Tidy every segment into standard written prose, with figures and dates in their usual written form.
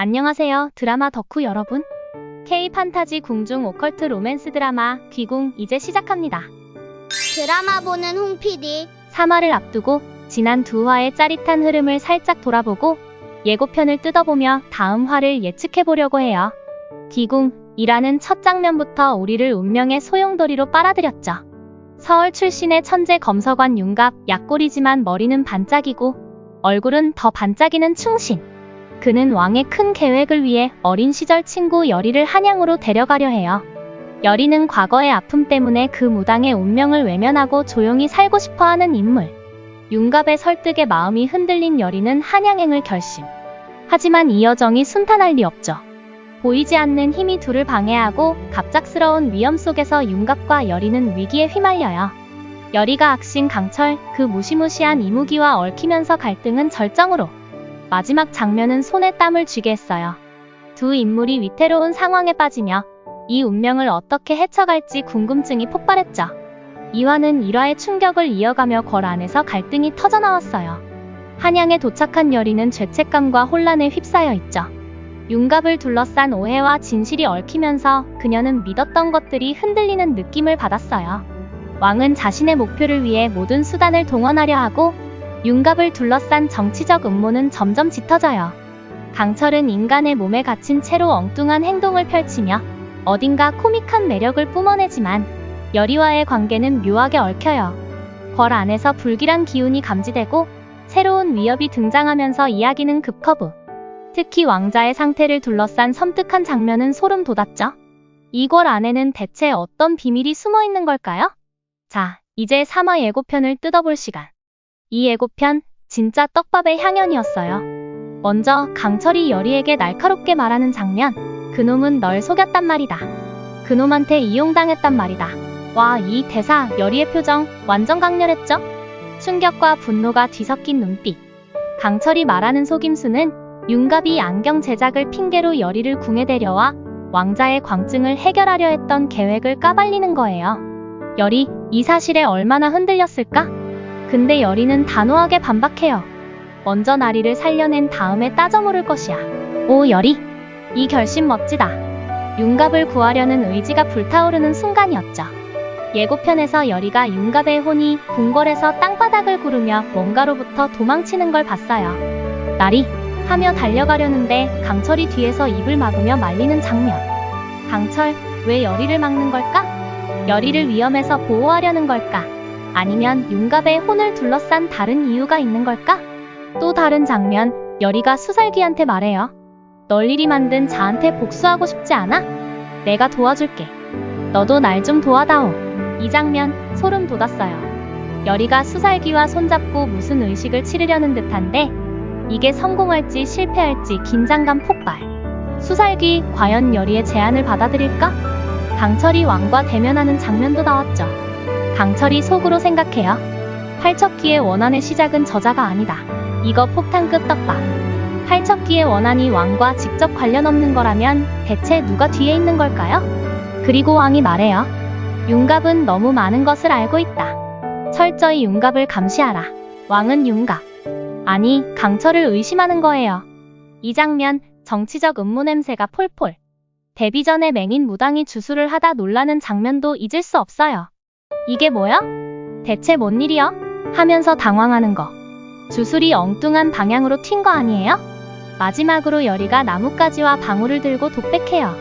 안녕하세요, 드라마 덕후 여러분. K-판타지 궁중 오컬트 로맨스 드라마 귀궁 이제 시작합니다. 드라마 보는 홍PD. 3화를 앞두고 지난 2화의 짜릿한 흐름을 살짝 돌아보고 예고편을 뜯어보며 다음 화를 예측해보려고 해요. 귀궁이라는 첫 장면부터 우리를 운명의 소용돌이로 빨아들였죠. 서울 출신의 천재 검서관 윤갑, 약골이지만 머리는 반짝이고 얼굴은 더 반짝이는 충신. 그는 왕의 큰 계획을 위해 어린 시절 친구 여리를 한양으로 데려가려 해요. 여리는 과거의 아픔 때문에 그 무당의 운명을 외면하고 조용히 살고 싶어하는 인물. 윤갑의 설득에 마음이 흔들린 여리는 한양행을 결심. 하지만 이 여정이 순탄할 리 없죠. 보이지 않는 힘이 둘을 방해하고 갑작스러운 위험 속에서 윤갑과 여리는 위기에 휘말려요. 여리가 악신 강철, 그 무시무시한 이무기와 얽히면서 갈등은 절정으로. 마지막 장면은 손에 땀을 쥐게 했어요. 두 인물이 위태로운 상황에 빠지며 이 운명을 어떻게 헤쳐갈지 궁금증이 폭발했죠. 2화는 1화의 충격을 이어가며 궐 안에서 갈등이 터져나왔어요. 한양에 도착한 여리는 죄책감과 혼란에 휩싸여 있죠. 윤갑을 둘러싼 오해와 진실이 얽히면서 그녀는 믿었던 것들이 흔들리는 느낌을 받았어요. 왕은 자신의 목표를 위해 모든 수단을 동원하려 하고 윤갑을 둘러싼 정치적 음모는 점점 짙어져요. 강철은 인간의 몸에 갇힌 채로 엉뚱한 행동을 펼치며 어딘가 코믹한 매력을 뿜어내지만 여리와의 관계는 묘하게 얽혀요. 궐 안에서 불길한 기운이 감지되고 새로운 위협이 등장하면서 이야기는 급커브. 특히 왕자의 상태를 둘러싼 섬뜩한 장면은 소름 돋았죠. 이 궐 안에는 대체 어떤 비밀이 숨어 있는 걸까요? 자, 이제 3화 예고편을 뜯어볼 시간. 이 예고편, 진짜 떡밥의 향연이었어요. 먼저 강철이 여리에게 날카롭게 말하는 장면. 그놈은 널 속였단 말이다. 그놈한테 이용당했단 말이다. 와, 이 대사, 여리의 표정 완전 강렬했죠? 충격과 분노가 뒤섞인 눈빛. 강철이 말하는 속임수는 윤갑이 안경 제작을 핑계로 여리를 궁에 데려와 왕자의 광증을 해결하려 했던 계획을 까발리는 거예요. 여리, 이 사실에 얼마나 흔들렸을까? 근데 여리는 단호하게 반박해요. 먼저 나리를 살려낸 다음에 따져 물을 것이야. 오, 여리, 이 결심 멋지다. 윤갑을 구하려는 의지가 불타오르는 순간이었죠. 예고편에서 여리가 윤갑의 혼이 궁궐에서 땅바닥을 구르며 뭔가로부터 도망치는 걸 봤어요. 나리! 하며 달려가려는데 강철이 뒤에서 입을 막으며 말리는 장면. 강철, 왜 여리를 막는 걸까? 여리를 위험에서 보호하려는 걸까? 아니면 윤갑의 혼을 둘러싼 다른 이유가 있는 걸까? 또 다른 장면, 여리가 수살기한테 말해요. 널 이리 만든 자한테 복수하고 싶지 않아? 내가 도와줄게. 너도 날 좀 도와다오. 이 장면, 소름 돋았어요. 여리가 수살기와 손잡고 무슨 의식을 치르려는 듯한데 이게 성공할지 실패할지 긴장감 폭발. 수살기, 과연 여리의 제안을 받아들일까? 강철이 왕과 대면하는 장면도 나왔죠. 강철이 속으로 생각해요. 팔척기의 원한의 시작은 저자가 아니다. 이거 폭탄급 떡밥. 팔척기의 원한이 왕과 직접 관련 없는 거라면 대체 누가 뒤에 있는 걸까요? 그리고 왕이 말해요. 윤갑은 너무 많은 것을 알고 있다. 철저히 윤갑을 감시하라. 왕은 윤갑. 아니, 강철을 의심하는 거예요. 이 장면, 정치적 음모 냄새가 폴폴. 데뷔 전에 맹인 무당이 주술을 하다 놀라는 장면도 잊을 수 없어요. 이게 뭐야? 대체 뭔 일이야? 하면서 당황하는 거. 주술이 엉뚱한 방향으로 튄 거 아니에요? 마지막으로 여리가 나뭇가지와 방울을 들고 독백해요.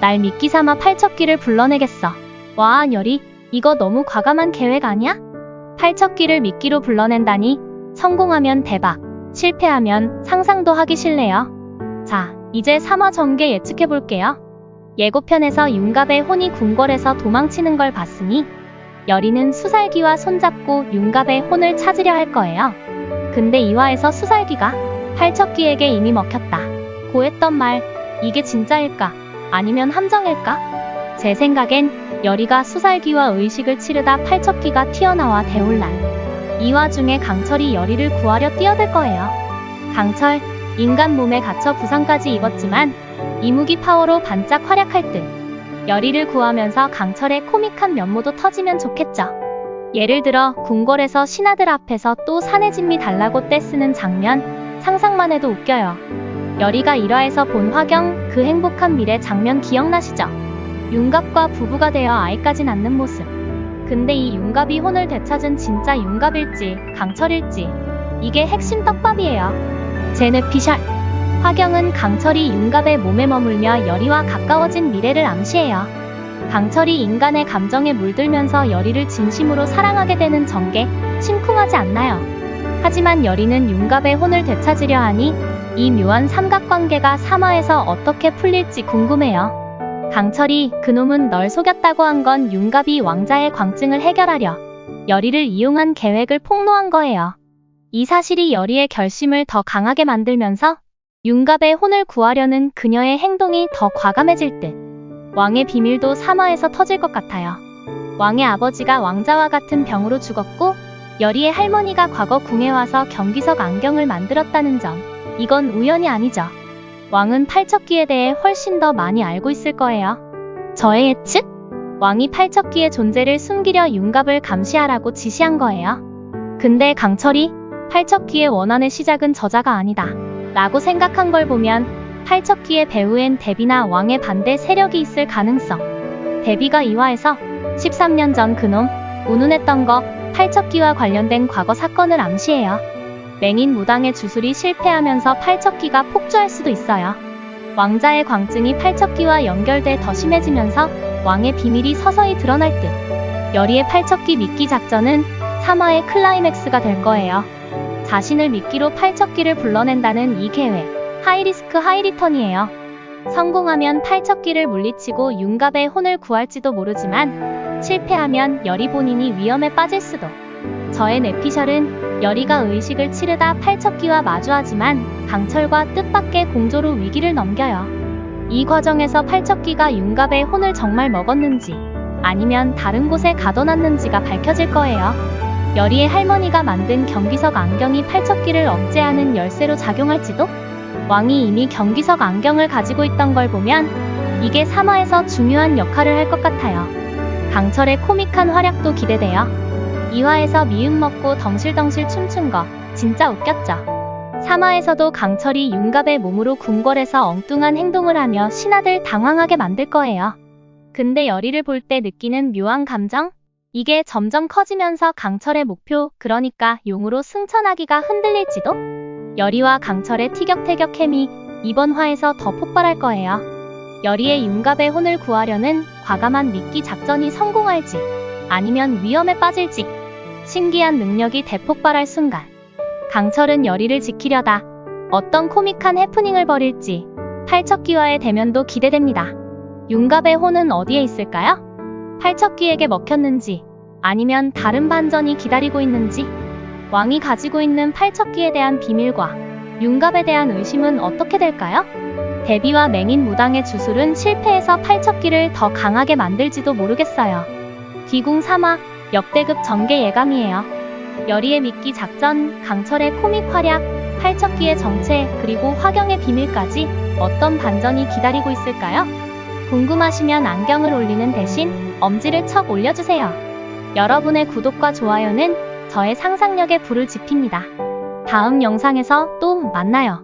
날 미끼 삼아 팔척기를 불러내겠어. 와, 여리, 이거 너무 과감한 계획 아니야? 팔척기를 미끼로 불러낸다니. 성공하면 대박, 실패하면 상상도 하기 싫네요. 자, 이제 3화 전개 예측해볼게요. 예고편에서 윤갑의 혼이 궁궐에서 도망치는 걸 봤으니 여리는 수살기와 손잡고 윤갑의 혼을 찾으려 할 거예요. 근데 2화에서 수살기가 팔척기에게 이미 먹혔다. 고했던 말, 이게 진짜일까? 아니면 함정일까? 제 생각엔 여리가 수살기와 의식을 치르다 팔척기가 튀어나와 대혼란. 이 와중에 강철이 여리를 구하려 뛰어들 거예요. 강철, 인간 몸에 갇혀 부상까지 입었지만 이무기 파워로 반짝 활약할 듯. 여리를 구하면서 강철의 코믹한 면모도 터지면 좋겠죠. 예를 들어 궁궐에서 신하들 앞에서 또 산의 진미 달라고 떼쓰는 장면, 상상만 해도 웃겨요. 열이가 1화에서 본 화경, 그 행복한 미래 장면 기억나시죠? 윤갑과 부부가 되어 아이까지 낳는 모습. 근데 이 윤갑이 혼을 되찾은 진짜 윤갑일지 강철일지 이게 핵심 떡밥이에요. 제 뇌피셜. 화경은 강철이 윤갑의 몸에 머물며 열이와 가까워진 미래를 암시해요. 강철이 인간의 감정에 물들면서 열이를 진심으로 사랑하게 되는 전개, 심쿵하지 않나요? 하지만 열이는 윤갑의 혼을 되찾으려 하니 이 묘한 삼각관계가 3화에서 어떻게 풀릴지 궁금해요. 강철이 그놈은 널 속였다고 한 건 윤갑이 왕자의 광증을 해결하려 열이를 이용한 계획을 폭로한 거예요. 이 사실이 열이의 결심을 더 강하게 만들면서 윤갑의 혼을 구하려는 그녀의 행동이 더 과감해질 듯. 왕의 비밀도 3화에서 터질 것 같아요. 왕의 아버지가 왕자와 같은 병으로 죽었고 열이의 할머니가 과거 궁에 와서 경기석 안경을 만들었다는 점. 이건 우연이 아니죠. 왕은 팔척귀에 대해 훨씬 더 많이 알고 있을 거예요. 저의 예측? 왕이 팔척귀의 존재를 숨기려 윤갑을 감시하라고 지시한 거예요. 근데 강철이 팔척귀의 원한의 시작은 저자가 아니다 라고 생각한 걸 보면 팔척귀의 배후엔 데비나 왕의 반대 세력이 있을 가능성. 데비가 2화에서 13년 전 그놈 운운했던 거 팔척귀와 관련된 과거 사건을 암시해요. 맹인 무당의 주술이 실패하면서 팔척귀가 폭주할 수도 있어요. 왕자의 광증이 팔척귀와 연결돼 더 심해지면서 왕의 비밀이 서서히 드러날 듯. 열이의 팔척귀 미끼 작전은 3화의 클라이맥스가 될 거예요. 자신을 미끼로 팔척귀를 불러낸다는 이 계획. 하이리스크 하이리턴이에요. 성공하면 팔척귀를 물리치고 윤갑의 혼을 구할지도 모르지만 실패하면 열이 본인이 위험에 빠질 수도. 저의 뇌피셜은 열이가 의식을 치르다 팔척귀와 마주하지만 강철과 뜻밖의 공조로 위기를 넘겨요. 이 과정에서 팔척귀가 윤갑의 혼을 정말 먹었는지 아니면 다른 곳에 가둬놨는지가 밝혀질 거예요. 열이의 할머니가 만든 경기석 안경이 팔척귀를 억제하는 열쇠로 작용할지도? 왕이 이미 경기석 안경을 가지고 있던 걸 보면 이게 3화에서 중요한 역할을 할 것 같아요. 강철의 코믹한 활약도 기대돼요. 2화에서 미음 먹고 덩실덩실 춤춘 거 진짜 웃겼죠. 3화에서도 강철이 윤갑의 몸으로 궁궐에서 엉뚱한 행동을 하며 신하들 당황하게 만들 거예요. 근데 열이를 볼 때 느끼는 묘한 감정? 이게 점점 커지면서 강철의 목표, 그러니까 용으로 승천하기가 흔들릴지도? 열이와 강철의 티격태격 케미 이번 화에서 더 폭발할 거예요. 열이의 윤갑의 혼을 구하려는 과감한 미끼 작전이 성공할지 아니면 위험에 빠질지 신기한 능력이 대폭발할 순간 강철은 열이를 지키려다 어떤 코믹한 해프닝을 벌일지 팔척귀와의 대면도 기대됩니다. 윤갑의 혼은 어디에 있을까요? 팔척귀에게 먹혔는지 아니면 다른 반전이 기다리고 있는지 왕이 가지고 있는 팔척귀에 대한 비밀과 윤갑에 대한 의심은 어떻게 될까요? 데비와 맹인 무당의 주술은 실패해서 팔척귀를 더 강하게 만들지도 모르겠어요. 귀궁 3화 역대급 전개 예감이에요. 열이의 미끼 작전, 강철의 코믹 활약, 팔척귀의 정체, 그리고 화경의 비밀까지 어떤 반전이 기다리고 있을까요? 궁금하시면 안경을 올리는 대신 엄지를 척 올려주세요. 여러분의 구독과 좋아요는 저의 상상력에 불을 지핍니다. 다음 영상에서 또 만나요.